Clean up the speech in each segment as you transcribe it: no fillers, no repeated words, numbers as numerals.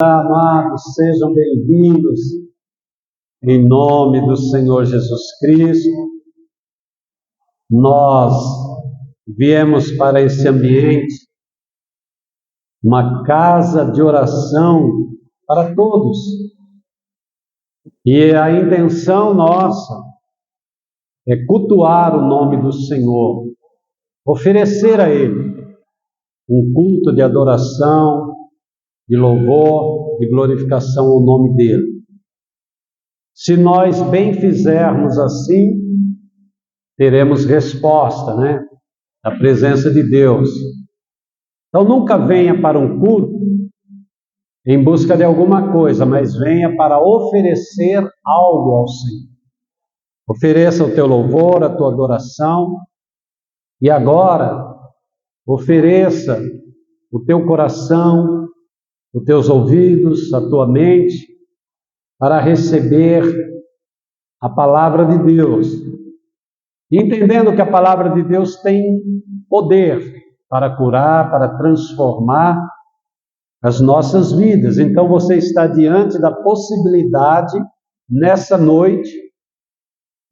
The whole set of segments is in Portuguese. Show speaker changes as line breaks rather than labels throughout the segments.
Amados, sejam bem-vindos em nome do Senhor Jesus Cristo. Nós viemos para esse ambiente, uma casa de oração para todos. E a intenção nossa é cultuar o nome do Senhor, oferecer a Ele um culto de adoração, de louvor, de glorificação ao nome dEle. Se nós bem fizermos assim, teremos resposta, da presença de Deus. Então nunca venha para um culto em busca de alguma coisa, mas venha para oferecer algo ao Senhor. Ofereça o teu louvor, a tua adoração, e agora ofereça o teu coração, os teus ouvidos, a tua mente, para receber a palavra de Deus. Entendendo que a palavra de Deus tem poder para curar, para transformar as nossas vidas. Então você está diante da possibilidade, nessa noite,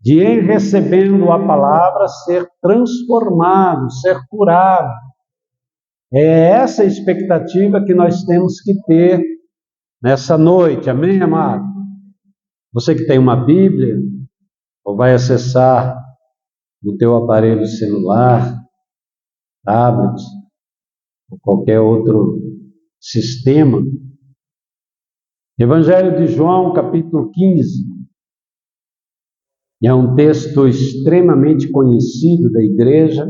de em recebendo a palavra, ser transformado, ser curado. É essa a expectativa que nós temos que ter nessa noite, amém, amado? Você que tem uma Bíblia, ou vai acessar no teu aparelho celular, tablet, ou qualquer outro sistema, Evangelho de João, capítulo 15, é um texto extremamente conhecido da igreja,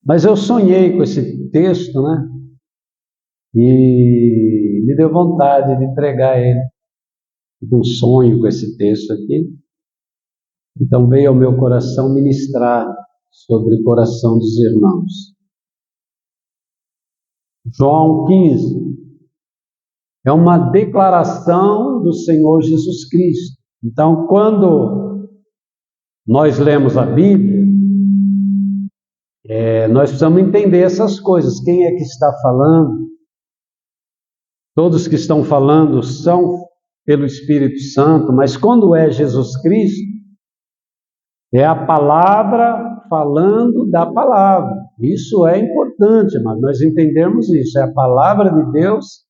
mas eu sonhei com esse texto, e me deu vontade de pregar ele. Tive um sonho com esse texto aqui, então veio ao meu coração ministrar sobre o coração dos irmãos. João 15 é uma declaração do Senhor Jesus Cristo. Então, quando nós lemos a Bíblia, nós precisamos entender essas coisas. Quem é que está falando? Todos que estão falando são pelo Espírito Santo, mas quando é Jesus Cristo, é a palavra falando da palavra. Isso é importante, mas nós entendemos isso. É a palavra de Deus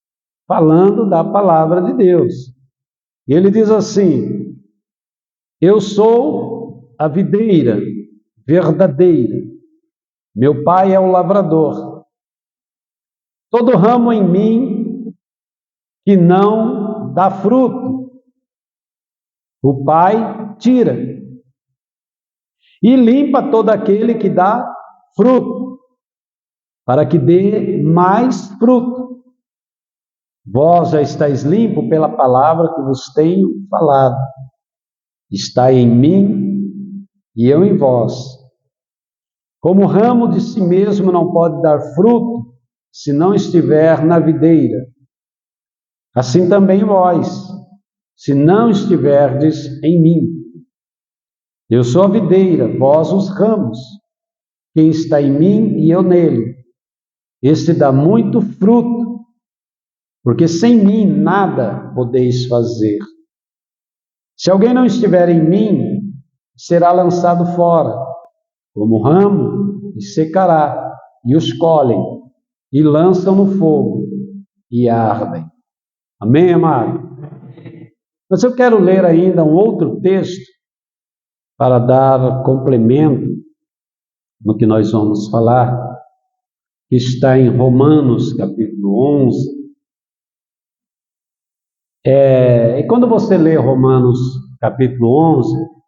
falando da palavra de Deus. E ele diz assim: eu sou a videira verdadeira, meu pai é o lavrador. Todo ramo em mim que não dá fruto, o pai tira, e limpa todo aquele que dá fruto, para que dê mais fruto. Vós já estáis limpo pela palavra que vos tenho falado. Está em mim e eu em vós. Como o ramo de si mesmo não pode dar fruto, se não estiver na videira, assim também vós, se não estiverdes em mim. Eu sou a videira, vós os ramos. Quem está em mim e eu nele, este dá muito fruto, porque sem mim nada podeis fazer. Se alguém não estiver em mim, será lançado fora, como ramo, e secará, e os colhem, e lançam no fogo, e ardem. Amém, amado? Mas eu quero ler ainda um outro texto, para dar complemento no que nós vamos falar, que está em Romanos, capítulo 11. E quando você lê Romanos, capítulo 11,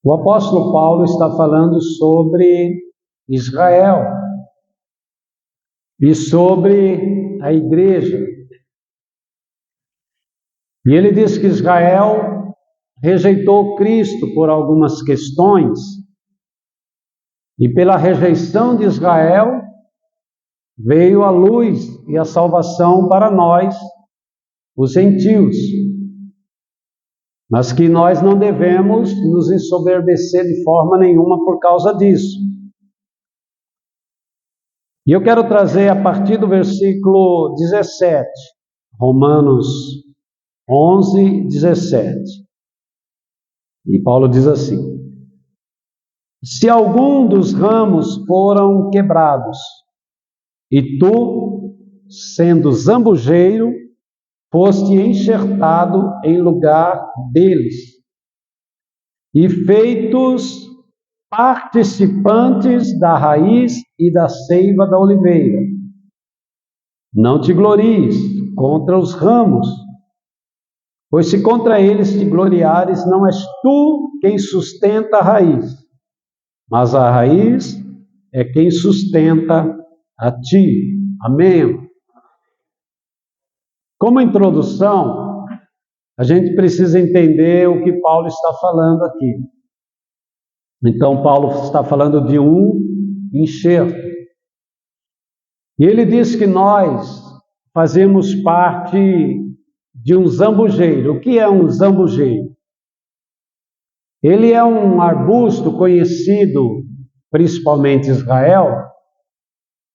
o apóstolo Paulo está falando sobre Israel e sobre a igreja. E ele diz que Israel rejeitou Cristo por algumas questões, e pela rejeição de Israel veio a luz e a salvação para nós, os gentios, mas que nós não devemos nos ensoberbecer de forma nenhuma por causa disso. E eu quero trazer a partir do versículo 17, Romanos 11, 17. E Paulo diz assim: se algum dos ramos foram quebrados, e tu, sendo zambujeiro, foste enxertado em lugar deles, e feitos participantes da raiz e da seiva da oliveira. Não te glories contra os ramos, pois se contra eles te gloriares, não és tu quem sustenta a raiz, mas a raiz é quem sustenta a ti. Amém? Como introdução, a gente precisa entender o que Paulo está falando aqui. Então, Paulo está falando de um enxerto. E ele diz que nós fazemos parte de um zambujeiro. O que é um zambujeiro? Ele é um arbusto conhecido, principalmente em Israel,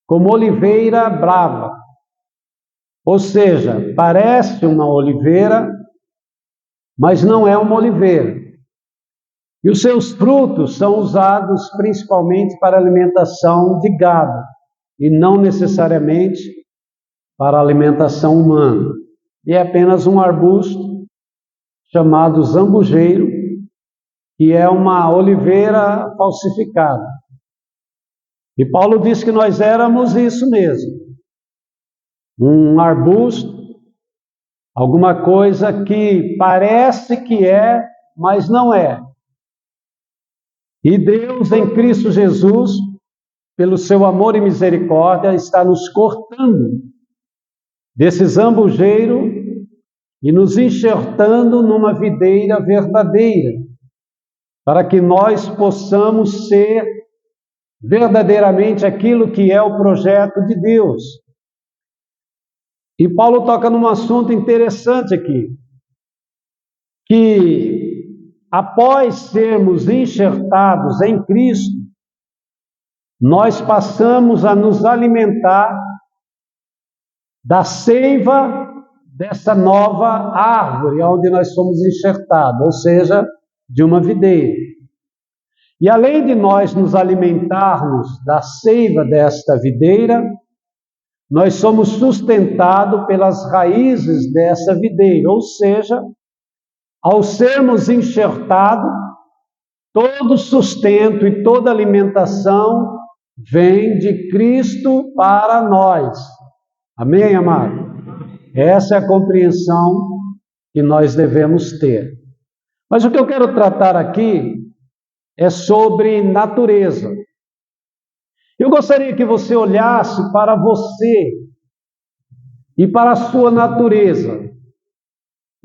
como oliveira brava. Ou seja, parece uma oliveira, mas não é uma oliveira. E os seus frutos são usados principalmente para alimentação de gado, e não necessariamente para alimentação humana. E é apenas um arbusto chamado zambujeiro, que é uma oliveira falsificada. E Paulo diz que nós éramos isso mesmo. Um arbusto, alguma coisa que parece que é, mas não é. E Deus, em Cristo Jesus, pelo seu amor e misericórdia, está nos cortando desse zambujeiro e nos enxertando numa videira verdadeira, para que nós possamos ser verdadeiramente aquilo que é o projeto de Deus. E Paulo toca num assunto interessante aqui, que após sermos enxertados em Cristo, nós passamos a nos alimentar da seiva dessa nova árvore onde nós somos enxertados, ou seja, de uma videira. E além de nós nos alimentarmos da seiva desta videira, nós somos sustentados pelas raízes dessa videira, ou seja, ao sermos enxertados, todo sustento e toda alimentação vem de Cristo para nós. Amém, amado? Essa é a compreensão que nós devemos ter. Mas o que eu quero tratar aqui é sobre natureza. Eu gostaria que você olhasse para você e para a sua natureza.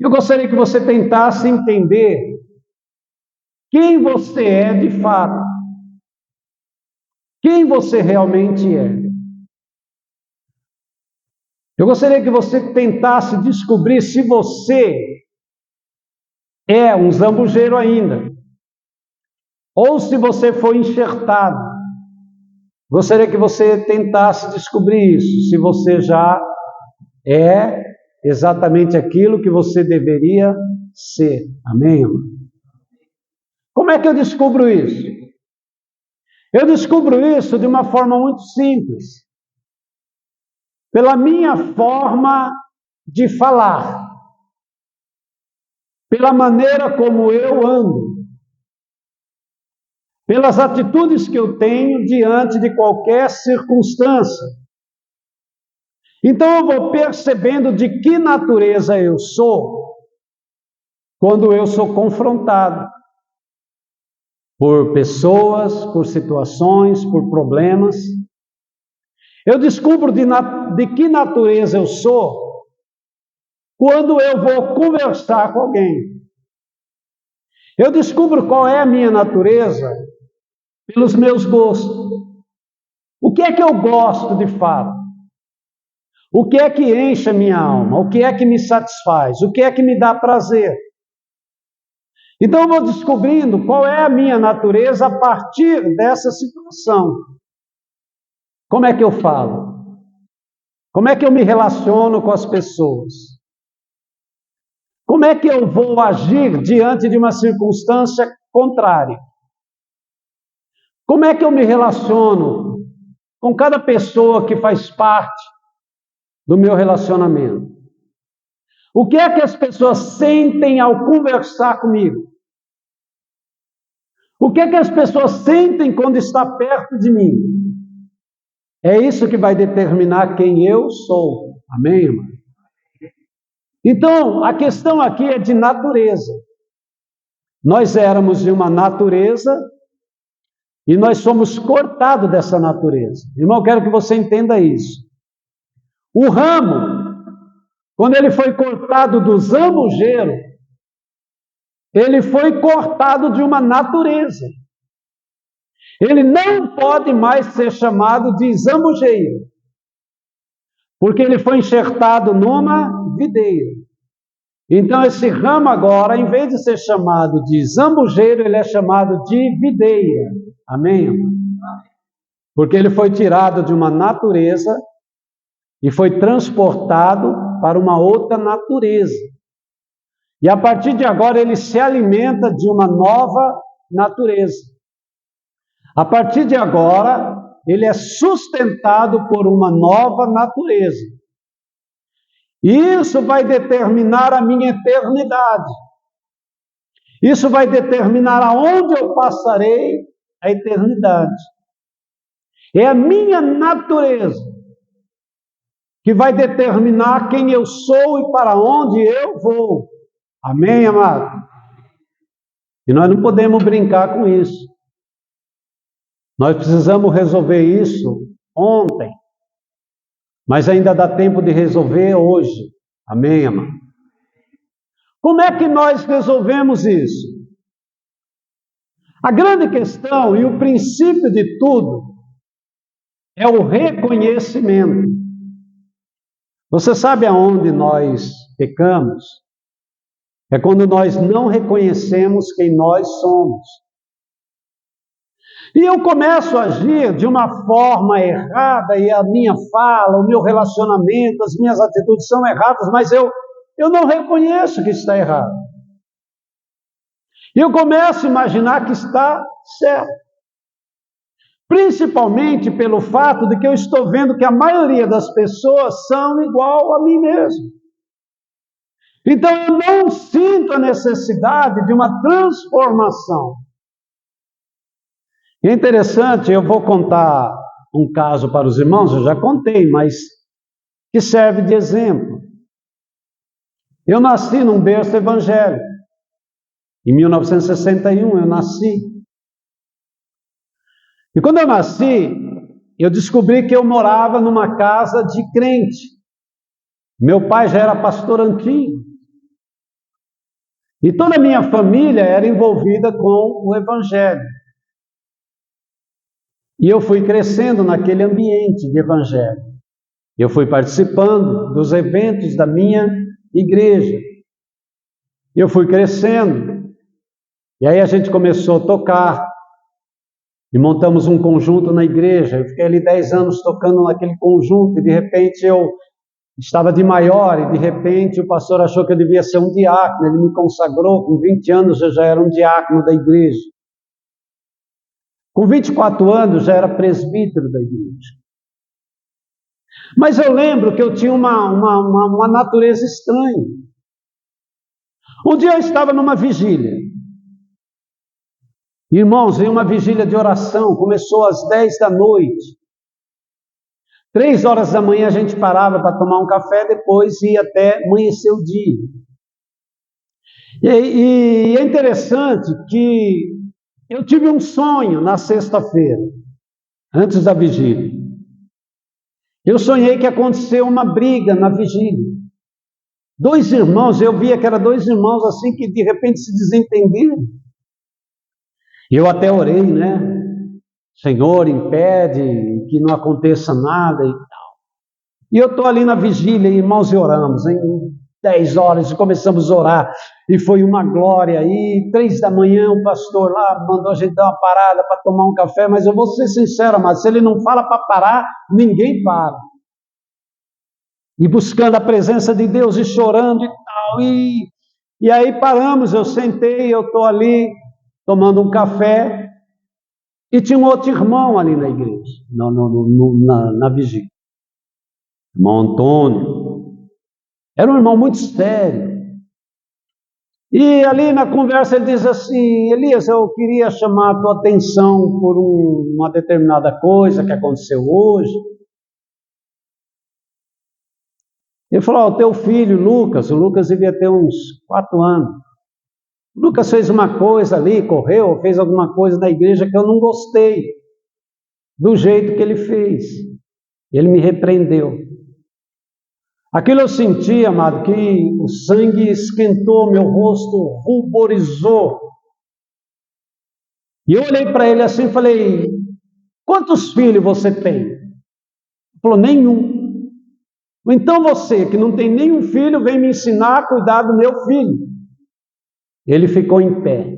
Eu gostaria que você tentasse entender quem você é de fato. Quem você realmente é. Eu gostaria que você tentasse descobrir se você é um zambujeiro ainda, ou se você foi enxertado. Gostaria que você tentasse descobrir isso, se você já é exatamente aquilo que você deveria ser. Amém, irmão? Como é que eu descubro isso? Eu descubro isso de uma forma muito simples. Pela minha forma de falar. Pela maneira como eu ando. Pelas atitudes que eu tenho diante de qualquer circunstância. Então eu vou percebendo de que natureza eu sou quando eu sou confrontado por pessoas, por situações, por problemas. Eu descubro de que natureza eu sou quando eu vou conversar com alguém. Eu descubro qual é a minha natureza pelos meus gostos. O que é que eu gosto de fato? O que é que enche a minha alma? O que é que me satisfaz? O que é que me dá prazer? Então eu vou descobrindo qual é a minha natureza a partir dessa situação. Como é que eu falo? Como é que eu me relaciono com as pessoas? Como é que eu vou agir diante de uma circunstância contrária? Como é que eu me relaciono com cada pessoa que faz parte do meu relacionamento? O que é que as pessoas sentem ao conversar comigo? O que é que as pessoas sentem quando está perto de mim? É isso que vai determinar quem eu sou. Amém, irmão? Então, a questão aqui é de natureza. Nós éramos de uma natureza e nós somos cortados dessa natureza. Irmão, eu quero que você entenda isso. O ramo, quando ele foi cortado do zamujeiro, ele foi cortado de uma natureza. Ele não pode mais ser chamado de zamujeiro, porque ele foi enxertado numa videira. Então esse ramo agora, em vez de ser chamado de zambujeiro, ele é chamado de videira. Amém, irmão? Porque ele foi tirado de uma natureza e foi transportado para uma outra natureza. E a partir de agora ele se alimenta de uma nova natureza. A partir de agora, ele é sustentado por uma nova natureza. Isso vai determinar a minha eternidade. Isso vai determinar aonde eu passarei a eternidade. É a minha natureza que vai determinar quem eu sou e para onde eu vou. Amém, amado? E nós não podemos brincar com isso. Nós precisamos resolver isso ontem. Mas ainda dá tempo de resolver hoje. Amém, amado? Como é que nós resolvemos isso? A grande questão e o princípio de tudo é o reconhecimento. Você sabe aonde nós pecamos? É quando nós não reconhecemos quem nós somos. E eu começo a agir de uma forma errada, e a minha fala, o meu relacionamento, as minhas atitudes são erradas, mas eu não reconheço que está errado. E eu começo a imaginar que está certo. Principalmente pelo fato de que eu estou vendo que a maioria das pessoas são igual a mim mesmo. Então eu não sinto a necessidade de uma transformação. É interessante, eu vou contar um caso para os irmãos, eu já contei, mas que serve de exemplo. Eu nasci num berço evangélico. Em 1961 eu nasci. E quando eu nasci, eu descobri que eu morava numa casa de crente. Meu pai já era pastor antigo. E toda a minha família era envolvida com o evangelho. E eu fui crescendo naquele ambiente de evangelho. Eu fui participando dos eventos da minha igreja. Eu fui crescendo. E aí a gente começou a tocar. E montamos um conjunto na igreja. Eu fiquei ali 10 anos tocando naquele conjunto. E de repente eu estava de maior. E de repente o pastor achou que eu devia ser um diácono. Ele me consagrou. Com 20 anos eu já era um diácono da igreja. Com 24 anos já era presbítero da igreja. Mas eu lembro que eu tinha uma natureza estranha. Um dia eu estava numa vigília. Irmãos, em uma vigília de oração, começou às 10 da noite. 3 horas da manhã a gente parava para tomar um café, depois ia até amanhecer o dia. E é interessante que eu tive um sonho na sexta-feira, antes da vigília. Eu sonhei que aconteceu uma briga na vigília. 2 irmãos, eu via que eram 2 irmãos assim que de repente se desentenderam. E eu até orei, né? Senhor, impede que não aconteça nada e tal. E eu estou ali na vigília, irmãos, e oramos. Em 10 horas começamos a orar. e foi uma glória. E 3 da manhã o pastor lá mandou a gente dar uma parada para tomar um café, mas eu vou ser sincero, mas se ele não fala para parar, ninguém para. E buscando a presença de Deus e chorando e tal. E aí paramos, eu sentei, eu estou ali tomando um café, e tinha um outro irmão ali na igreja, na vigília. Irmão Antônio. Era um irmão muito sério. E ali na conversa ele diz assim: Elias, eu queria chamar a tua atenção por uma determinada coisa que aconteceu hoje. Ele falou: o teu filho Lucas, o Lucas devia ter uns 4 anos. O Lucas fez uma coisa ali, correu, fez alguma coisa na igreja que eu não gostei do jeito que ele fez. Ele me repreendeu. Aquilo eu senti, amado, que o sangue esquentou, meu rosto ruborizou. E eu olhei para ele assim e falei: quantos filhos você tem? Ele falou: nenhum. Então você, que não tem nenhum filho, vem me ensinar a cuidar do meu filho. Ele ficou em pé.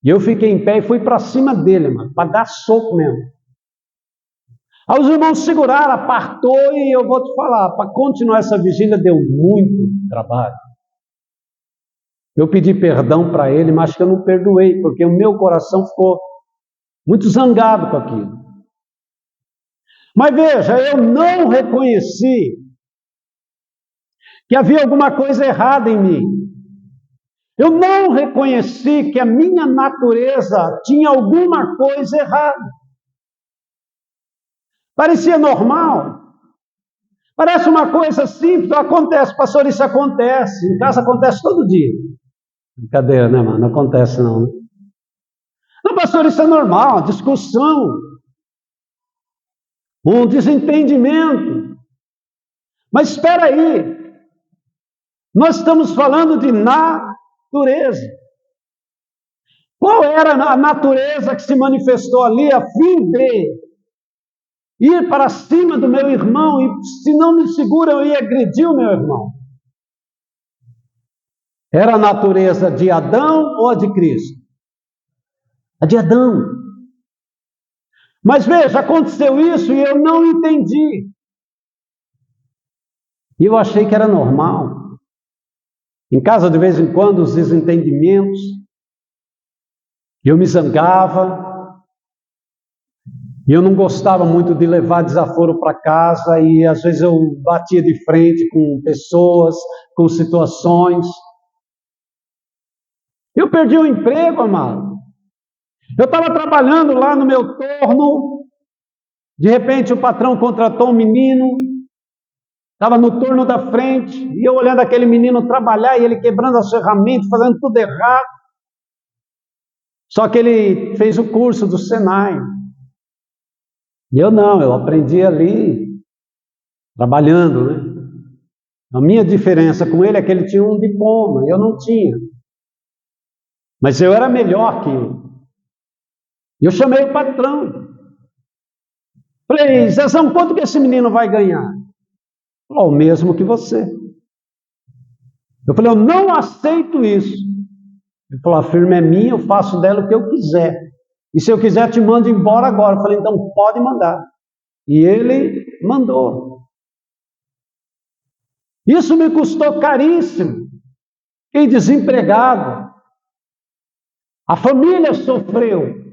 E eu fiquei em pé e fui para cima dele, mano, para dar soco mesmo. Aí os irmãos seguraram, apartou, e eu vou te falar, para continuar essa vigília deu muito trabalho. Eu pedi perdão para ele, mas acho que eu não perdoei, porque o meu coração ficou muito zangado com aquilo. Mas veja, eu não reconheci que havia alguma coisa errada em mim. Eu não reconheci que a minha natureza tinha alguma coisa errada. Parecia normal. Parece uma coisa simples, acontece. Pastor, isso acontece. Em casa acontece todo dia. Brincadeira, né, mano? Não acontece não, né? Não, pastor, isso é normal, discussão. Um desentendimento. Mas espera aí. Nós estamos falando de natureza. Qual era a natureza que se manifestou ali a fim de ir para cima do meu irmão, e se não me segura, eu ia agredir o meu irmão? Era a natureza de Adão ou a de Cristo? A de Adão. Mas veja, aconteceu isso e eu não entendi. E eu achei que era normal. Em casa, de vez em quando, os desentendimentos, eu me zangava, e eu não gostava muito de levar desaforo para casa, e às vezes eu batia de frente com pessoas, com situações. Eu perdi o emprego, amado. Eu estava trabalhando lá no meu turno, de repente o patrão contratou um menino, estava no turno da frente, e eu olhando aquele menino trabalhar, e ele quebrando as ferramentas, fazendo tudo errado. Só que ele fez o curso do Senai. E eu não, eu aprendi ali, trabalhando, né? A minha diferença com ele é que ele tinha um diploma, eu não tinha. Mas eu era melhor que ele. E eu chamei o patrão. Falei: Zezão, quanto que esse menino vai ganhar? Ele falou: o mesmo que você. Eu falei: eu não aceito isso. Ele falou: a firma é minha, eu faço dela o que eu quiser. E se eu quiser, te mando embora agora. Eu falei: então pode mandar. E ele mandou. Isso me custou caríssimo. Fiquei desempregado. A família sofreu.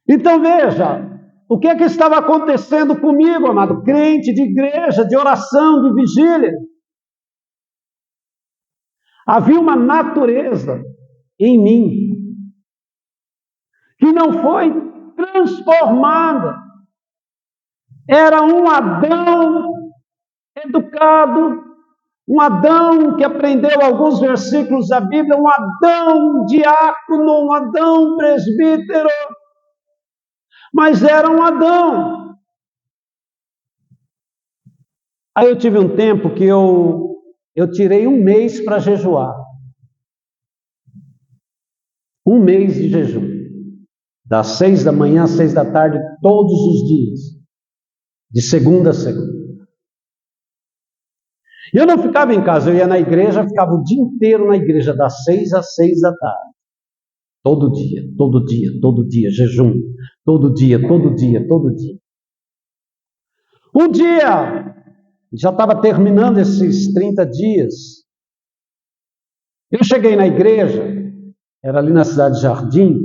Então veja, o que é que estava acontecendo comigo, amado? Crente de igreja, de oração, de vigília. Havia uma natureza em mim que não foi transformada. Era um Adão educado, um Adão que aprendeu alguns versículos da Bíblia, um Adão diácono, um Adão presbítero, mas era um Adão. Aí eu tive um tempo que eu tirei 1 mês para jejuar. 1 mês de jejum. Das 6 da manhã às 6 da tarde, todos os dias. De segunda a segunda. E eu não ficava em casa, eu ia na igreja, ficava o dia inteiro na igreja, das 6 às 6 da tarde. Todo dia, todo dia, todo dia, jejum. Todo dia, todo dia, todo dia. Um dia, já estava terminando esses 30 dias, eu cheguei na igreja, era ali na cidade de Jardim,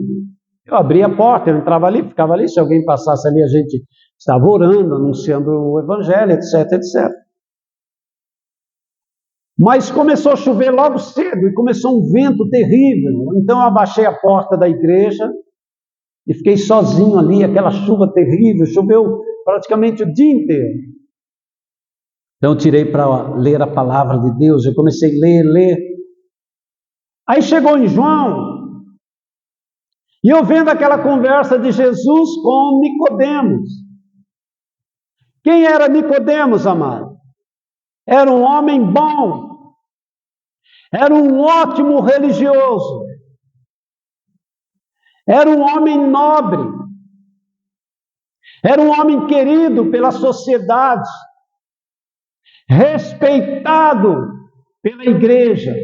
eu abria a porta, eu entrava ali, ficava ali, se alguém passasse ali, a gente estava orando, anunciando o evangelho, etc, etc. Mas começou a chover logo cedo, e começou um vento terrível, então eu abaixei a porta da igreja, e fiquei sozinho ali, aquela chuva terrível, choveu praticamente o dia inteiro. Então eu tirei para ler a palavra de Deus, eu comecei a ler. Aí chegou em João, e eu vendo aquela conversa de Jesus com Nicodemos. Quem era Nicodemos, amado? Era um homem bom, era um ótimo religioso, era um homem nobre, era um homem querido pela sociedade, respeitado pela igreja,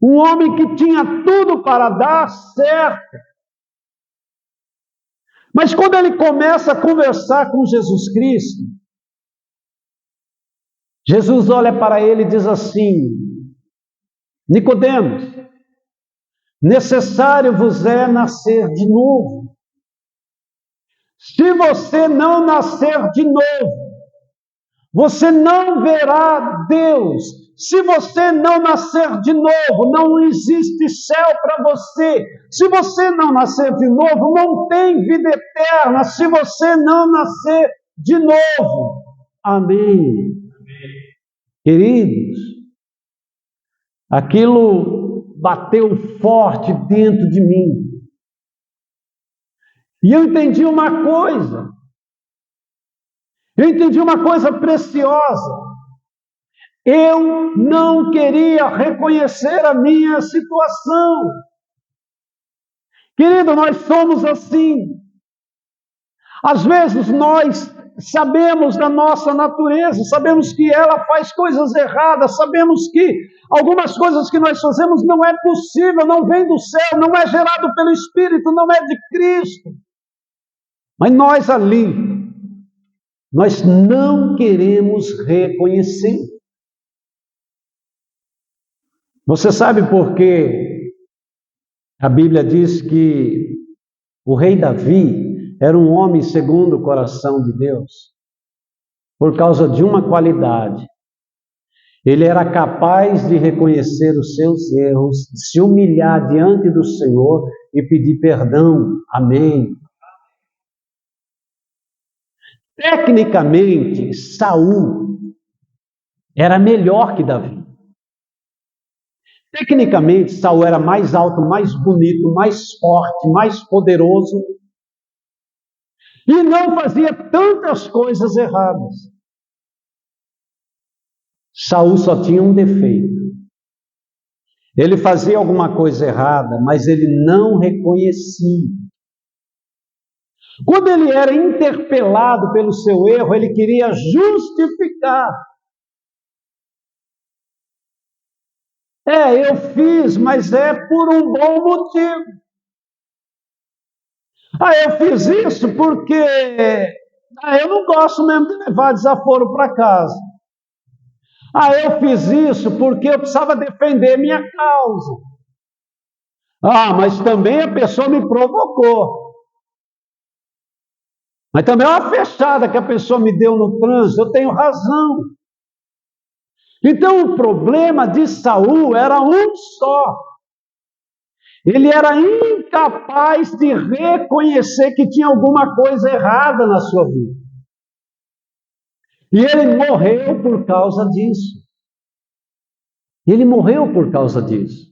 um homem que tinha tudo para dar certo. Mas quando ele começa a conversar com Jesus Cristo, Jesus olha para ele e diz assim: Nicodemos, necessário vos é nascer de novo. Se você não nascer de novo, você não verá Deus. Se você não nascer de novo, não existe céu para você. Se você não nascer de novo, não tem vida eterna. Se você não nascer de novo. Amém. Queridos, aquilo bateu forte dentro de mim. E eu entendi uma coisa. Eu entendi uma coisa preciosa. Eu não queria reconhecer a minha situação. Querido, nós somos assim. Às vezes nós sabemos da nossa natureza, sabemos que ela faz coisas erradas, sabemos que algumas coisas que nós fazemos não é possível, não vem do céu, não é gerado pelo Espírito, não é de Cristo. Mas nós ali, nós não queremos reconhecer. Você sabe por que a Bíblia diz que o rei Davi era um homem segundo o coração de Deus? Por causa de uma qualidade. Ele era capaz de reconhecer os seus erros, se humilhar diante do Senhor e pedir perdão. Amém. Tecnicamente, Saul era melhor que Davi. Tecnicamente, Saul era mais alto, mais bonito, mais forte, mais poderoso. E não fazia tantas coisas erradas. Saul só tinha um defeito. Ele fazia alguma coisa errada, mas ele não reconhecia. Quando ele era interpelado pelo seu erro, ele queria justificar. Eu fiz, mas é por um bom motivo. Eu fiz isso porque eu não gosto mesmo de levar desaforo para casa. Eu fiz isso porque eu precisava defender minha causa. Mas também a pessoa me provocou. Mas também é uma fechada que a pessoa me deu no trânsito, eu tenho razão. Então o problema de Saul era um só. Ele era incapaz de reconhecer que tinha alguma coisa errada na sua vida. E ele morreu por causa disso. Ele morreu por causa disso.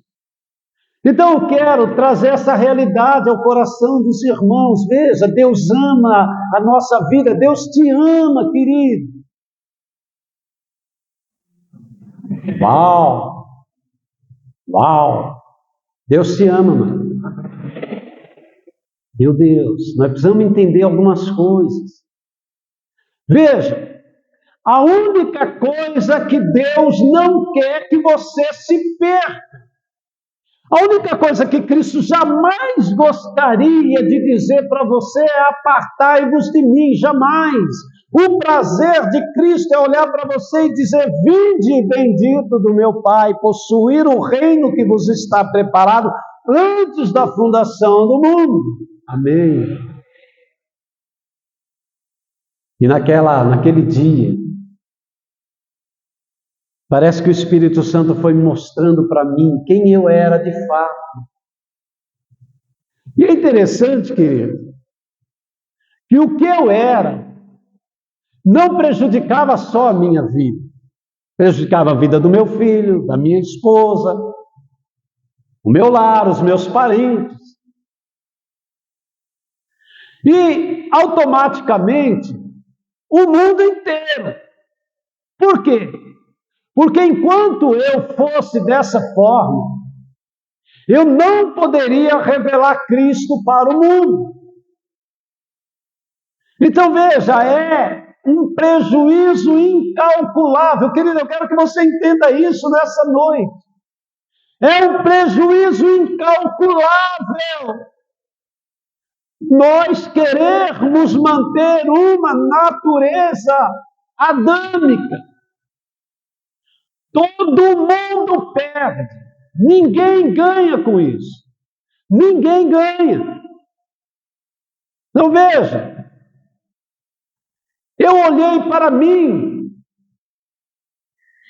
Então eu quero trazer essa realidade ao coração dos irmãos. Veja, Deus ama a nossa vida. Deus te ama, querido. Uau! Uau! Deus te ama, mano. Meu Deus, nós precisamos entender algumas coisas. Veja, A única coisa que Deus não quer que você se perca. A única coisa que Cristo jamais gostaria de dizer para você é: apartai-vos de mim, jamais. O prazer de Cristo é olhar para você e dizer: vinde, bendito do meu Pai, possuir o reino que vos está preparado antes da fundação do mundo. Amém. E naquele dia, parece que o Espírito Santo foi mostrando para mim quem eu era de fato. E é interessante, querido, que o que eu era não prejudicava só a minha vida. Prejudicava a vida do meu filho, da minha esposa, o meu lar, os meus parentes. E, automaticamente, o mundo inteiro. Por quê? Porque enquanto eu fosse dessa forma, eu não poderia revelar Cristo para o mundo. Então veja, é um prejuízo incalculável. Querido, eu quero que você entenda isso nessa noite. É um prejuízo incalculável nós querermos manter uma natureza adâmica. Todo mundo perde. Ninguém ganha com isso. Ninguém ganha. Então veja, eu olhei para mim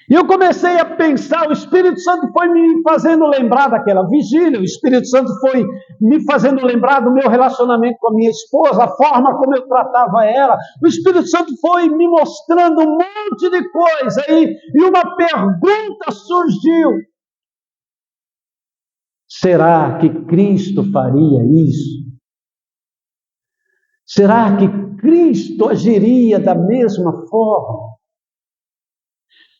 e eu comecei a pensar. O Espírito Santo foi me fazendo lembrar daquela vigília, o Espírito Santo foi me fazendo lembrar do meu relacionamento com a minha esposa, a forma como eu tratava ela. O Espírito Santo foi me mostrando um monte de coisa e uma pergunta surgiu: será que Cristo faria isso? Será que Cristo agiria da mesma forma?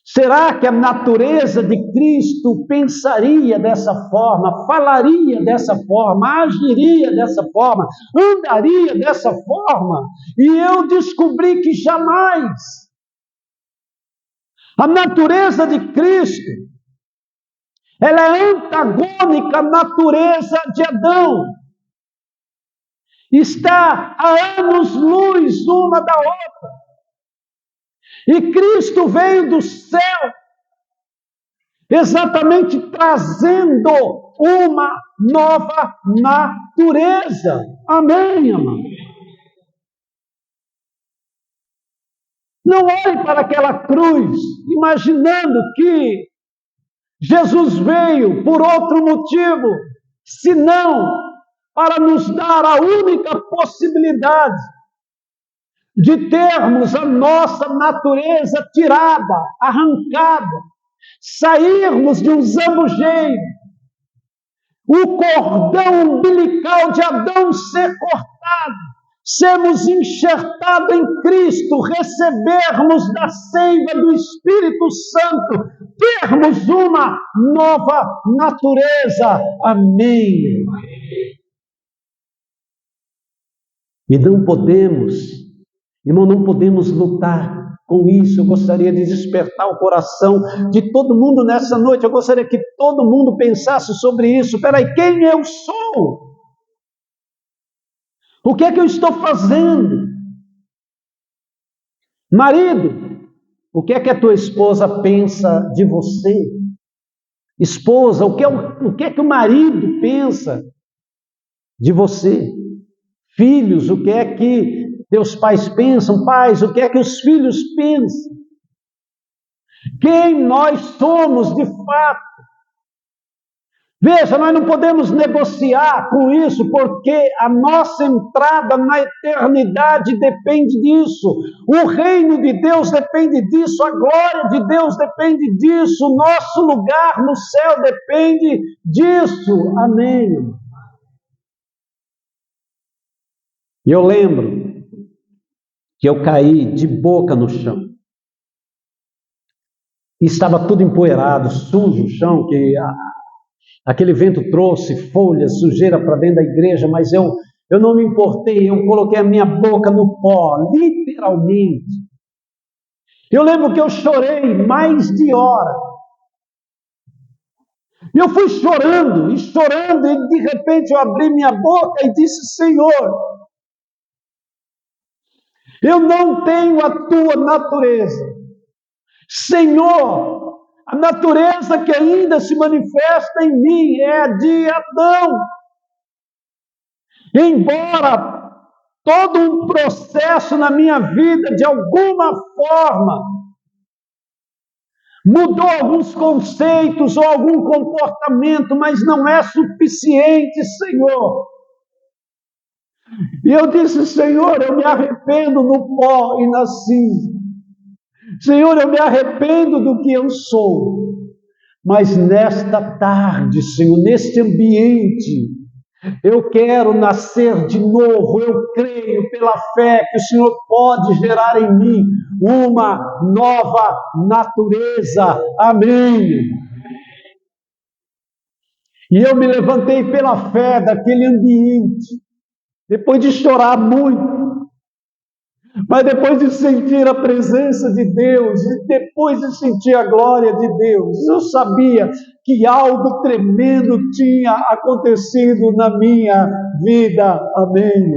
Será que a natureza de Cristo pensaria dessa forma, falaria dessa forma, agiria dessa forma, andaria dessa forma? E eu descobri que jamais. A natureza de Cristo, ela é antagônica à natureza de Adão. Está a anos-luz uma da outra. E Cristo veio do céu exatamente trazendo uma nova natureza. Amém, amado? Não olhe para aquela cruz imaginando que Jesus veio por outro motivo, senão para nos dar a única possibilidade de termos a nossa natureza tirada, arrancada, sairmos de um zambujeiro, o cordão umbilical de Adão ser cortado, sermos enxertados em Cristo, recebermos da seiva do Espírito Santo, termos uma nova natureza. Amém. E não podemos, irmão, não podemos lutar com isso. Eu gostaria de despertar o coração de todo mundo nessa noite. Eu gostaria que todo mundo pensasse sobre isso. Espera aí, quem eu sou? O que é que eu estou fazendo? Marido, o que é que a tua esposa pensa de você? Esposa, o que é que o marido pensa de você? Filhos, o que é que teus pais pensam? Pais, o que é que os filhos pensam? Quem nós somos de fato? Veja, nós não podemos negociar com isso, porque a nossa entrada na eternidade depende disso. O reino de Deus depende disso, a glória de Deus depende disso, o nosso lugar no céu depende disso. Amém. E eu lembro que eu caí de boca no chão. E estava tudo empoeirado, sujo o chão, que aquele vento trouxe folhas, sujeira para dentro da igreja, mas eu não me importei, eu coloquei a minha boca no pó, literalmente. Eu lembro que eu chorei mais de hora. Eu fui chorando, e de repente eu abri minha boca e disse: Senhor, eu não tenho a tua natureza. Senhor, a natureza que ainda se manifesta em mim é a de Adão. Embora todo um processo na minha vida, de alguma forma, mudou alguns conceitos ou algum comportamento, mas não é suficiente, Senhor. E eu disse: Senhor, eu me arrependo no pó e na cinza. Senhor, eu me arrependo do que eu sou. Mas nesta tarde, Senhor, neste ambiente, eu quero nascer de novo. Eu creio pela fé que o Senhor pode gerar em mim uma nova natureza. Amém. E eu me levantei pela fé daquele ambiente, depois de chorar muito, mas depois de sentir a presença de Deus, e depois de sentir a glória de Deus, eu sabia que algo tremendo tinha acontecido na minha vida. Amém.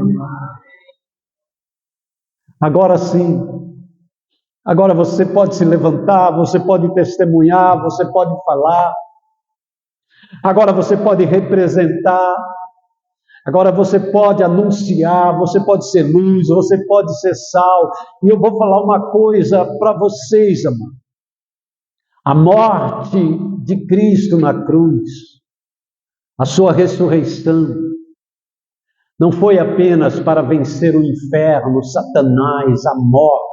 Agora sim, agora você pode se levantar, você pode testemunhar, você pode falar, agora você pode representar, agora você pode anunciar, você pode ser luz, você pode ser sal. E eu vou falar uma coisa para vocês, amados. A morte de Cristo na cruz, a sua ressurreição, não foi apenas para vencer o inferno, Satanás, a morte.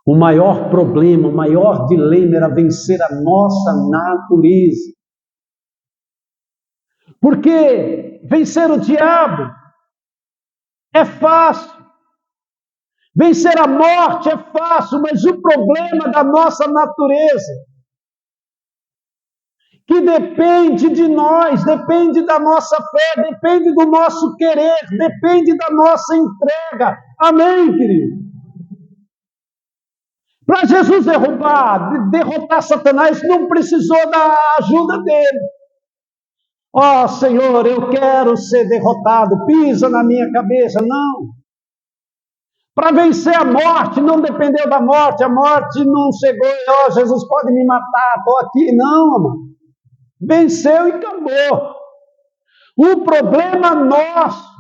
O maior problema, o maior dilema era vencer a nossa natureza. Porque vencer o diabo é fácil. Vencer a morte é fácil, mas o problema da nossa natureza, que depende de nós, depende da nossa fé, depende do nosso querer, depende da nossa entrega. Amém, querido? Para Jesus derrotar Satanás, não precisou da ajuda dele. Ó Senhor, eu quero ser derrotado, pisa na minha cabeça. Não. Para vencer a morte, não dependeu da morte, a morte não chegou e, ó, Jesus pode me matar, estou aqui. Não, amor. Venceu e acabou. O problema nosso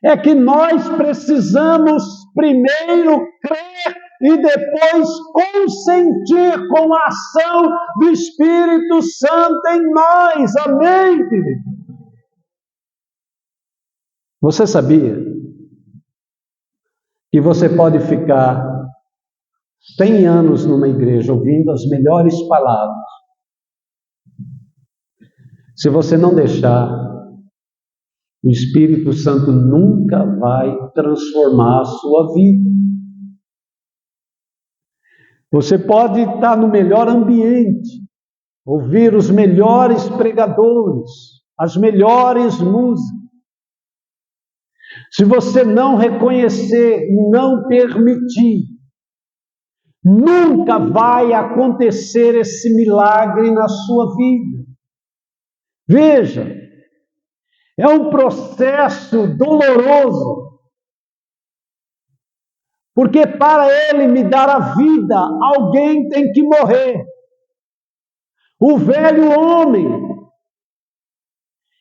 é que nós precisamos primeiro crer e depois consentir com a ação do Espírito Santo em nós. Amém, querido? Você sabia que você pode ficar 100 anos numa igreja ouvindo as melhores palavras? Se você não deixar, o Espírito Santo nunca vai transformar a sua vida. Você pode estar no melhor ambiente, ouvir os melhores pregadores, as melhores músicas. Se você não reconhecer e não permitir, nunca vai acontecer esse milagre na sua vida. Veja, é um processo doloroso. Porque para ele me dar a vida, alguém tem que morrer. O velho homem.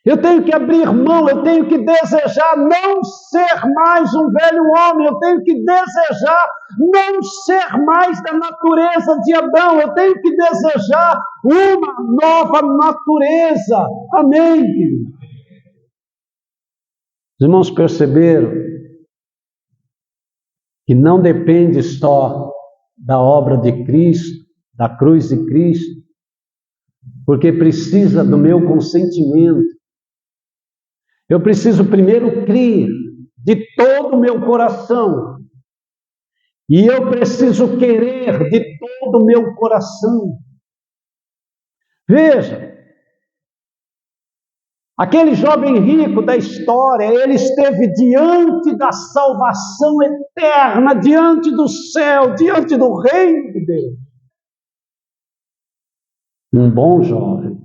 Eu tenho que abrir mão, eu tenho que desejar não ser mais um velho homem, eu tenho que desejar não ser mais da natureza de Adão, eu tenho que desejar uma nova natureza. Amém, querido? Os irmãos perceberam que não depende só da obra de Cristo, da cruz de Cristo, porque precisa do meu consentimento. Eu preciso primeiro crer de todo o meu coração, e eu preciso querer de todo o meu coração. Veja, Aquele jovem rico da história, ele esteve diante da salvação eterna, diante do céu, diante do reino de Deus. Um bom jovem,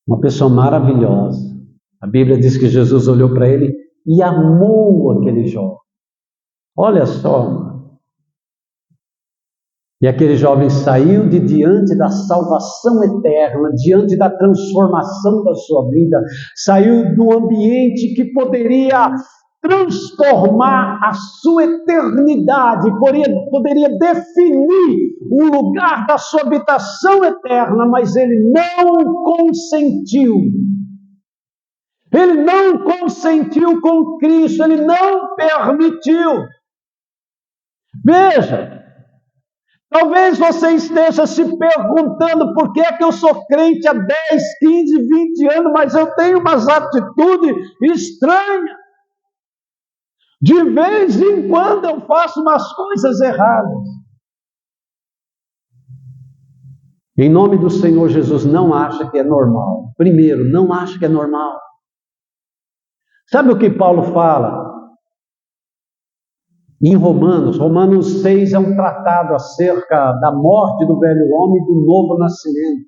uma pessoa maravilhosa. A Bíblia diz que Jesus olhou para ele e amou aquele jovem. Olha só. E aquele jovem saiu de diante da salvação eterna, diante da transformação da sua vida, saiu do ambiente que poderia transformar a sua eternidade, poderia definir o lugar da sua habitação eterna, mas ele não consentiu. Ele não consentiu com Cristo, ele não permitiu. Veja, talvez você esteja se perguntando por que é que eu sou crente há 10, 15, 20 anos, mas eu tenho umas atitudes estranhas. De vez em quando eu faço umas coisas erradas. Em nome do Senhor Jesus, não acha que é normal. Primeiro, não acha que é normal. Sabe o que Paulo fala? Em Romanos 6 é um tratado acerca da morte do velho homem e do novo nascimento.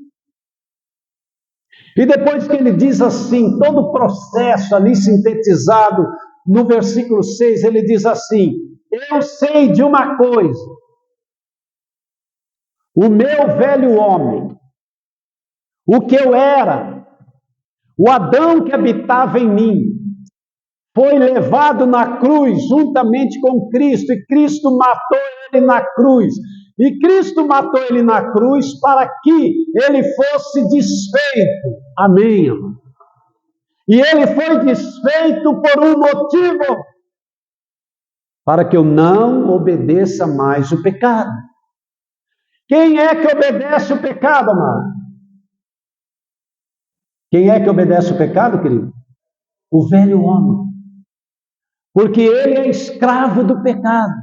E depois que ele diz assim, todo o processo ali sintetizado no versículo 6, ele diz assim: eu sei de uma coisa, o meu velho homem, o que eu era, o Adão que habitava em mim, foi levado na cruz juntamente com Cristo, e Cristo matou ele na cruz. E Cristo matou ele na cruz para que ele fosse desfeito. Amém, amor? E ele foi desfeito por um motivo: para que eu não obedeça mais o pecado. Quem é que obedece o pecado, amado? Quem é que obedece o pecado, querido? O velho homem. Porque ele é escravo do pecado.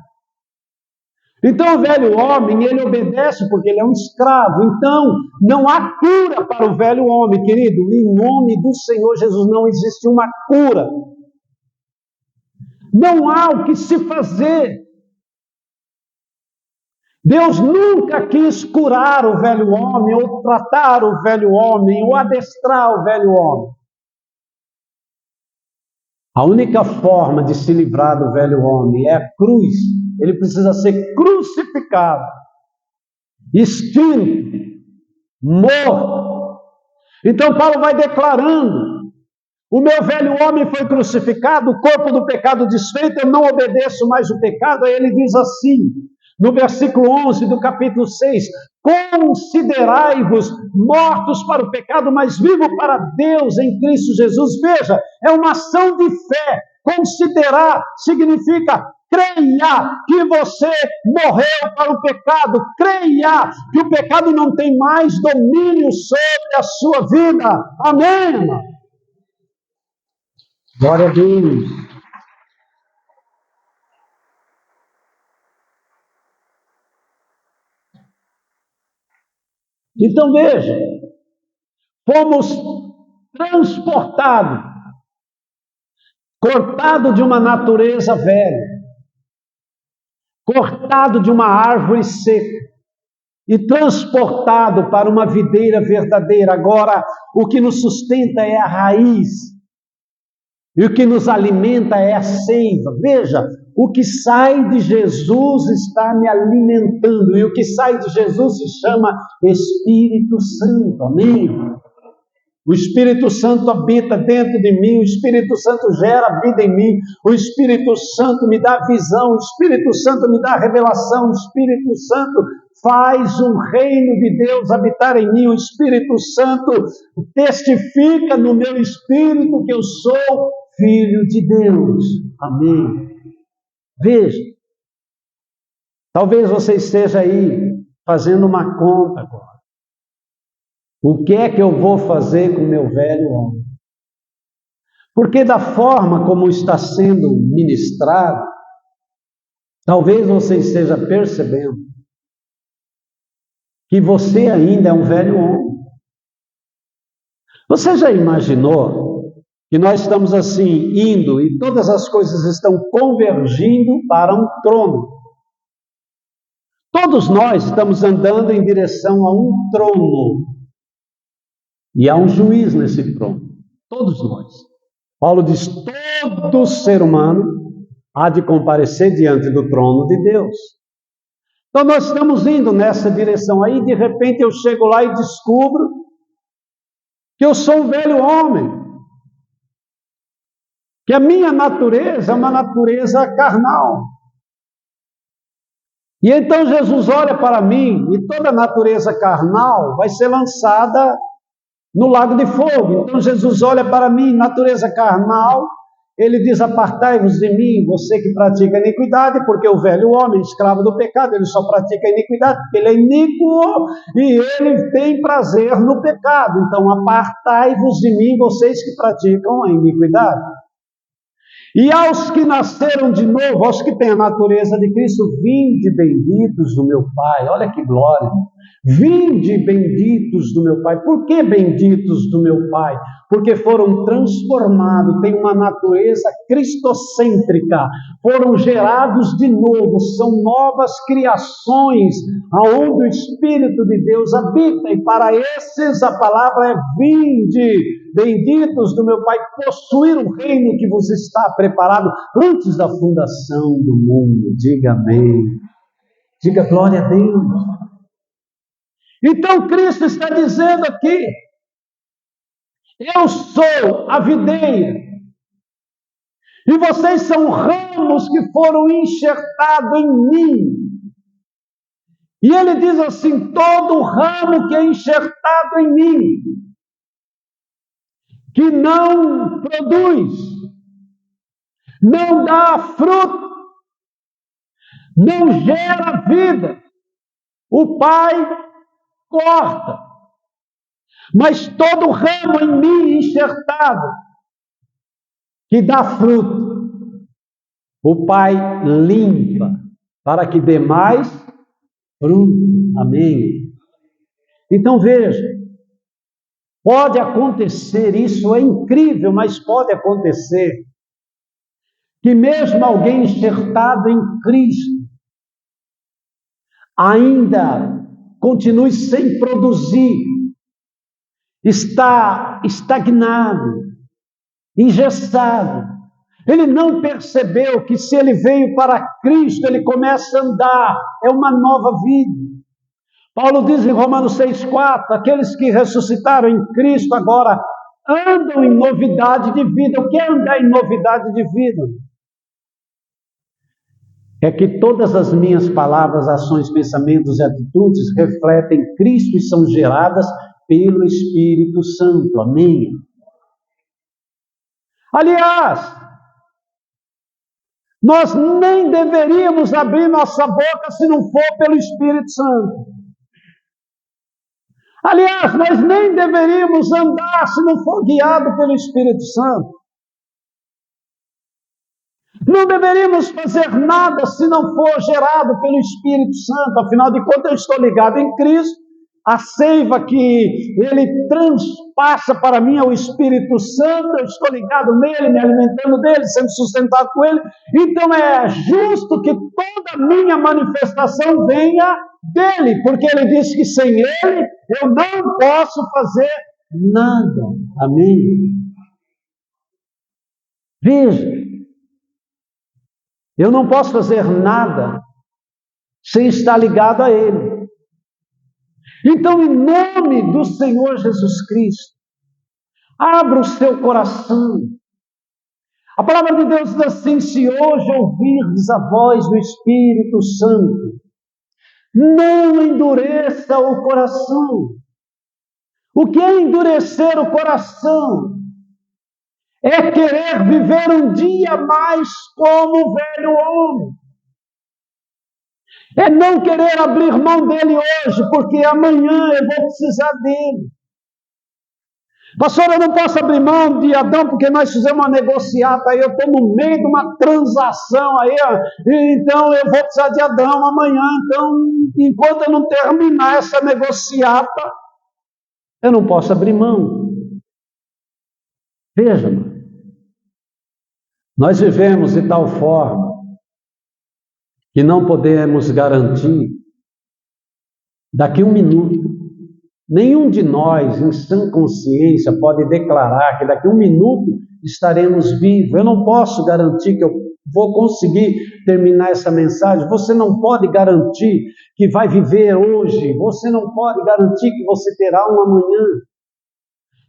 Então o velho homem, ele obedece porque ele é um escravo. Então não há cura para o velho homem, querido. Em nome do Senhor Jesus não existe uma cura. Não há o que se fazer. Deus nunca quis curar o velho homem, ou tratar o velho homem, ou adestrar o velho homem. A única forma de se livrar do velho homem é a cruz. Ele precisa ser crucificado, extinto, morto. Então Paulo vai declarando: o meu velho homem foi crucificado, o corpo do pecado desfeito, eu não obedeço mais o pecado. Aí ele diz assim, no versículo 11 do capítulo 6, considerai-vos mortos para o pecado, mas vivos para Deus em Cristo Jesus. Veja, é uma ação de fé. Considerar significa creia que você morreu para o pecado, creia que o pecado não tem mais domínio sobre a sua vida. Amém? Glória a Deus. Então veja, fomos transportados, cortado de uma natureza velha, cortado de uma árvore seca e transportado para uma videira verdadeira. Agora, o que nos sustenta é a raiz e o que nos alimenta é a seiva. Veja, o que sai de Jesus está me alimentando, e o que sai de Jesus se chama Espírito Santo. Amém? O Espírito Santo habita dentro de mim, o Espírito Santo gera vida em mim, o Espírito Santo me dá visão, o Espírito Santo me dá revelação, o Espírito Santo faz um reino de Deus habitar em mim, o Espírito Santo testifica no meu espírito que eu sou filho de Deus. Amém. Veja, talvez você esteja aí fazendo uma conta agora. O que é que eu vou fazer com o meu velho homem? Porque da forma como está sendo ministrado, talvez você esteja percebendo que você ainda é um velho homem. Você já imaginou que nós estamos assim indo e todas as coisas estão convergindo para um trono? Todos nós estamos andando em direção a um trono e há um juiz nesse trono. Todos nós. Paulo diz: todo ser humano há de comparecer diante do trono de Deus. Então nós estamos indo nessa direção. Aí de repente eu chego lá e descubro que eu sou um velho homem, que a minha natureza é uma natureza carnal. E então Jesus olha para mim e toda a natureza carnal vai ser lançada no lago de fogo. Então Jesus olha para mim, natureza carnal, ele diz: apartai-vos de mim, você que pratica iniquidade, porque o velho homem, escravo do pecado, ele só pratica iniquidade porque ele é iníquo e ele tem prazer no pecado. Então apartai-vos de mim, vocês que praticam a iniquidade. E aos que nasceram de novo, aos que têm a natureza de Cristo, vinde benditos do meu Pai. Olha que glória! Vinde benditos do meu Pai. Por que benditos do meu Pai? Porque foram transformados, têm uma natureza cristocêntrica, foram gerados de novo, são novas criações, aonde o Espírito de Deus habita. E para esses a palavra é: vinde benditos do meu Pai, possuir o reino que vos está preparado antes da fundação do mundo. Diga amém. Diga glória a Deus. Então Cristo está dizendo aqui: eu sou a videira, e vocês são ramos que foram enxertados em mim. E ele diz assim: todo ramo que é enxertado em mim, que não produz, não dá fruto, não gera vida, o Pai corta. Mas todo ramo em mim enxertado, que dá fruto, o Pai limpa, para que dê mais fruto. Amém? Então veja, pode acontecer, isso é incrível, mas pode acontecer, que mesmo alguém enxertado em Cristo, ainda continue sem produzir, está estagnado, engessado. Ele não percebeu que se ele veio para Cristo, ele começa a andar, é uma nova vida. Paulo diz em Romanos 6,4, aqueles que ressuscitaram em Cristo agora andam em novidade de vida. O que é andar em novidade de vida? É que todas as minhas palavras, ações, pensamentos e atitudes refletem Cristo e são geradas pelo Espírito Santo. Amém? Aliás, nós nem deveríamos abrir nossa boca se não for pelo Espírito Santo. Aliás, nós nem deveríamos andar se não for guiado pelo Espírito Santo. Não deveríamos fazer nada se não for gerado pelo Espírito Santo. Afinal de contas, eu estou ligado em Cristo. A seiva que Ele transpassa para mim é o Espírito Santo. Eu estou ligado nele, me alimentando dele, sendo sustentado com ele. Então é justo que toda a minha manifestação venha dele, porque ele disse que sem ele eu não posso fazer nada. Amém? Veja, eu não posso fazer nada sem estar ligado a ele. Então, em nome do Senhor Jesus Cristo, abra o seu coração. A palavra de Deus diz assim: se hoje ouvirdes a voz do Espírito Santo, não endureça o coração. O que é endurecer o coração? É querer viver um dia mais como o velho homem. É não querer abrir mão dele hoje, porque amanhã eu vou precisar dele. Pastor, eu não posso abrir mão de Adão porque nós fizemos uma negociata aí, eu estou no meio de uma transação aí, então eu vou precisar de Adão amanhã, então enquanto eu não terminar essa negociata, eu não posso abrir mão. Veja, nós vivemos de tal forma que não podemos garantir daqui a um minuto. Nenhum de nós, em sã consciência, pode declarar que daqui a um minuto estaremos vivos. Eu não posso garantir que eu vou conseguir terminar essa mensagem. Você não pode garantir que vai viver hoje. Você não pode garantir que você terá um amanhã.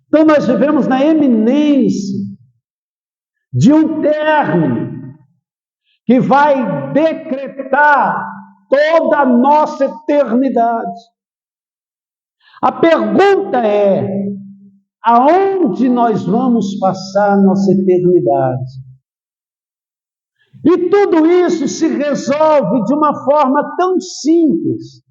Então nós vivemos na eminência de um término que vai decretar toda a nossa eternidade. A pergunta é: aonde nós vamos passar nossa eternidade? E tudo isso se resolve de uma forma tão simples.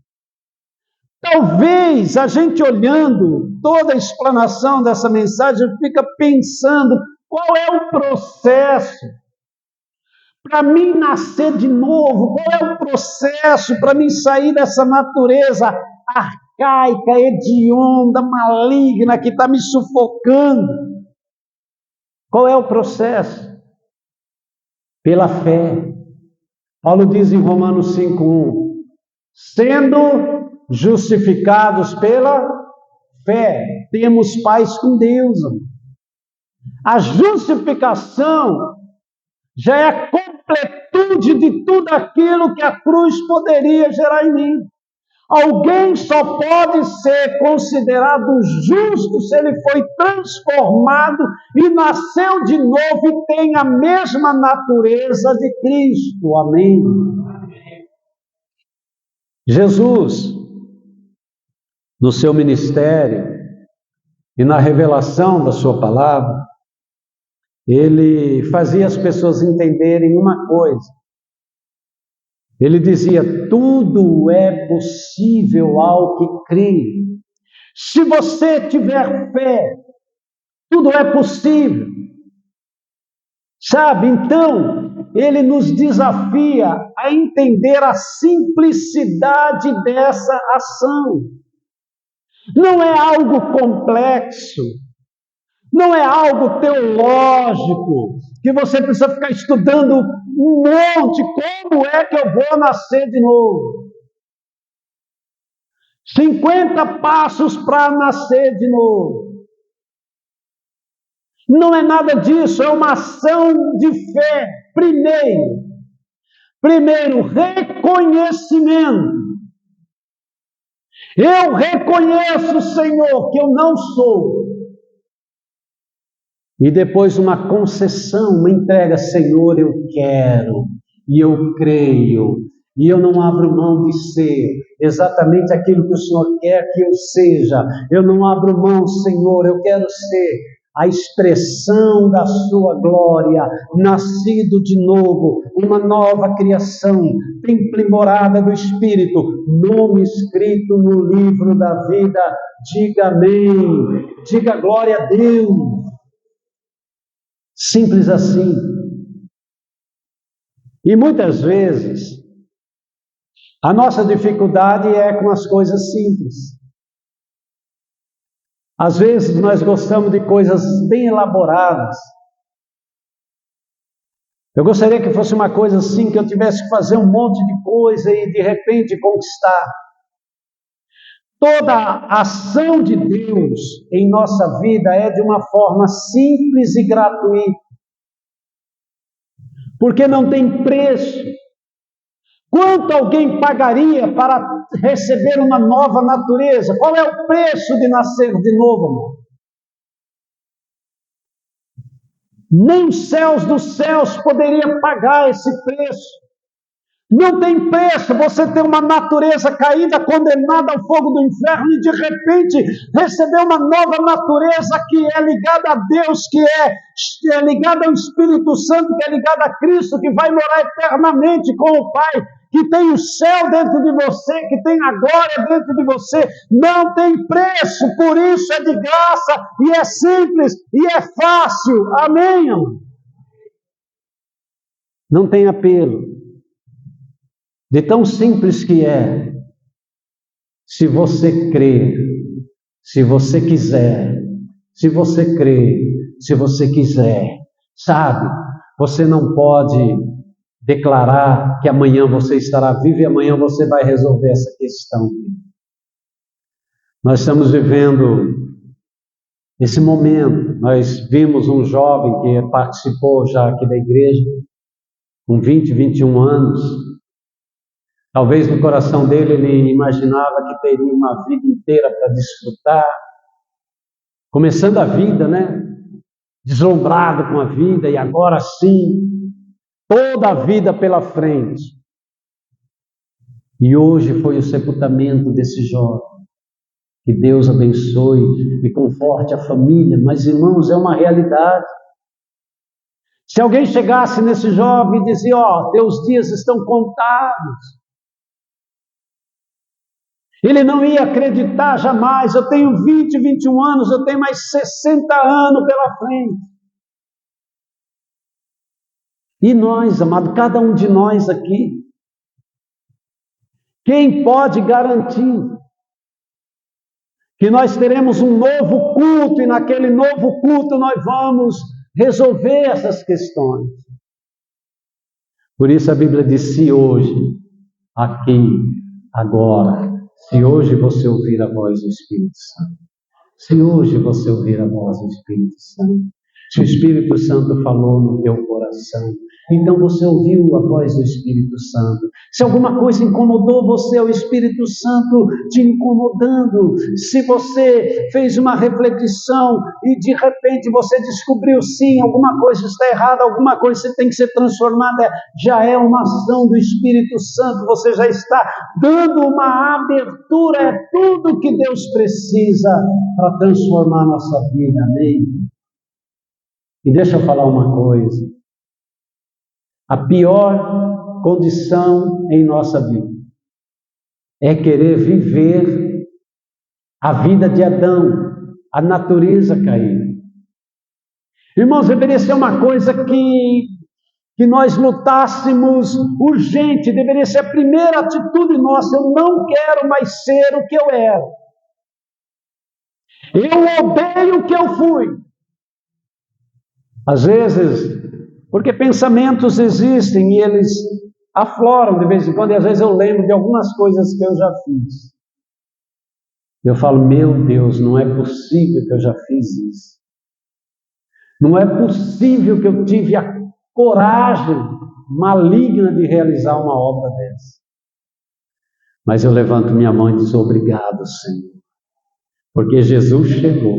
Talvez a gente olhando toda a explanação dessa mensagem fica pensando qual é o processo para mim nascer de novo, qual é o processo para mim sair dessa natureza arcaica, hedionda, maligna que está me sufocando. Qual é o processo? Pela fé. Paulo diz em Romanos 5:1, sendo justificados pela fé, temos paz com Deus. A justificação já é a completude de tudo aquilo que a cruz poderia gerar em mim. Alguém só pode ser considerado justo se ele foi transformado e nasceu de novo e tem a mesma natureza de Cristo. Amém? Jesus, no seu ministério e na revelação da sua palavra, ele fazia as pessoas entenderem uma coisa. Ele dizia: tudo é possível ao que crê. Se você tiver fé, tudo é possível. Sabe? Então, ele nos desafia a entender a simplicidade dessa ação. Não é algo complexo. Não é algo teológico, que você precisa ficar estudando um monte, como é que eu vou nascer de novo? 50 passos para nascer de novo. Não é nada disso, é uma ação de fé. Primeiro, reconhecimento. Eu reconheço, Senhor, que eu não sou. E depois uma concessão, uma entrega: Senhor, eu quero, e eu creio, e eu não abro mão de ser exatamente aquilo que o Senhor quer que eu seja. Eu não abro mão, Senhor, eu quero ser a expressão da sua glória, nascido de novo, uma nova criação, templo e morada do Espírito, nome escrito no livro da vida. Diga amém, diga glória a Deus. Simples assim. E muitas vezes a nossa dificuldade é com as coisas simples. Às vezes nós gostamos de coisas bem elaboradas. Eu gostaria que fosse uma coisa assim, que eu tivesse que fazer um monte de coisa e de repente conquistar. Toda a ação de Deus em nossa vida é de uma forma simples e gratuita. Porque não tem preço. Quanto alguém pagaria para receber uma nova natureza? Qual é o preço de nascer de novo, amor? Nem os céus dos céus poderiam pagar esse preço. Não tem preço você ter uma natureza caída, condenada ao fogo do inferno, e de repente receber uma nova natureza que é ligada a Deus, que é ligada ao Espírito Santo, que é ligada a Cristo, que vai morar eternamente com o Pai, que tem o céu dentro de você, que tem a glória dentro de você. Não tem preço, por isso é de graça, e é simples, e é fácil. Amém, amor? Não tem apelo. De tão simples que é, se você crer, se você quiser, se você crer, se você quiser. Sabe, você não pode declarar que amanhã você estará vivo e amanhã você vai resolver essa questão. Nós estamos vivendo esse momento. Nós vimos um jovem que participou já aqui da igreja, com 20, 21 anos. Talvez no coração dele ele imaginava que teria uma vida inteira para desfrutar, começando a vida, né? Deslumbrado com a vida, e agora sim, toda a vida pela frente. E hoje foi o sepultamento desse jovem. Que Deus abençoe e conforte a família, mas irmãos, é uma realidade. Se alguém chegasse nesse jovem e dizia, teus dias estão contados, ele não ia acreditar jamais. Eu tenho 20, 21 anos, eu tenho mais 60 anos pela frente. E nós, amado, cada um de nós aqui, quem pode garantir que nós teremos um novo culto e naquele novo culto nós vamos resolver essas questões? Por isso a Bíblia diz, se hoje, aqui, agora, se hoje você ouvir a voz do Espírito Santo, se hoje você ouvir a voz do Espírito Santo, se o Espírito Santo falou no teu coração, então você ouviu a voz do Espírito Santo. Se alguma coisa incomodou você, o Espírito Santo te incomodando. Se você fez uma reflexão e de repente você descobriu sim, alguma coisa está errada, alguma coisa tem que ser transformada, já é uma ação do Espírito Santo, você já está dando uma abertura, é tudo que Deus precisa para transformar a nossa vida, amém? E deixa eu falar uma coisa. A pior condição em nossa vida é querer viver a vida de Adão, a natureza caída. Irmãos, deveria ser uma coisa que nós lutássemos urgente, deveria ser a primeira atitude nossa. Eu não quero mais ser o que eu era. Eu odeio o que eu fui. Às vezes, porque pensamentos existem e eles afloram de vez em quando, e às vezes eu lembro de algumas coisas que eu já fiz. Eu falo, meu Deus, não é possível que eu já fiz isso. Não é possível que eu tive a coragem maligna de realizar uma obra dessa. Mas eu levanto minha mão e digo, obrigado, Senhor. Porque Jesus chegou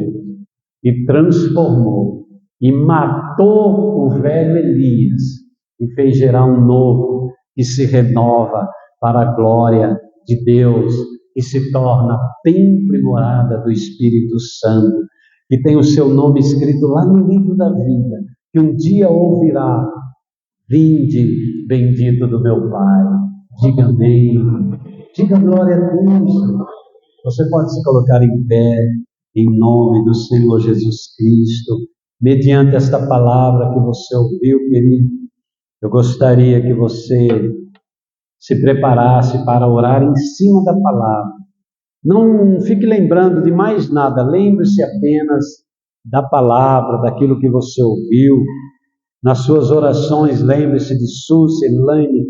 e transformou e matou o velho Elias e fez gerar um novo que se renova para a glória de Deus e se torna templo e morada do Espírito Santo, que tem o seu nome escrito lá no livro da vida, que um dia ouvirá, vinde, bendito do meu Pai. Diga amém, diga glória a Deus. Você pode se colocar em pé, em nome do Senhor Jesus Cristo. Mediante esta palavra que você ouviu, querido, eu gostaria que você se preparasse para orar em cima da palavra. Não fique lembrando de mais nada, lembre-se apenas da palavra, daquilo que você ouviu. Nas suas orações, lembre-se de Suzy, Elaine,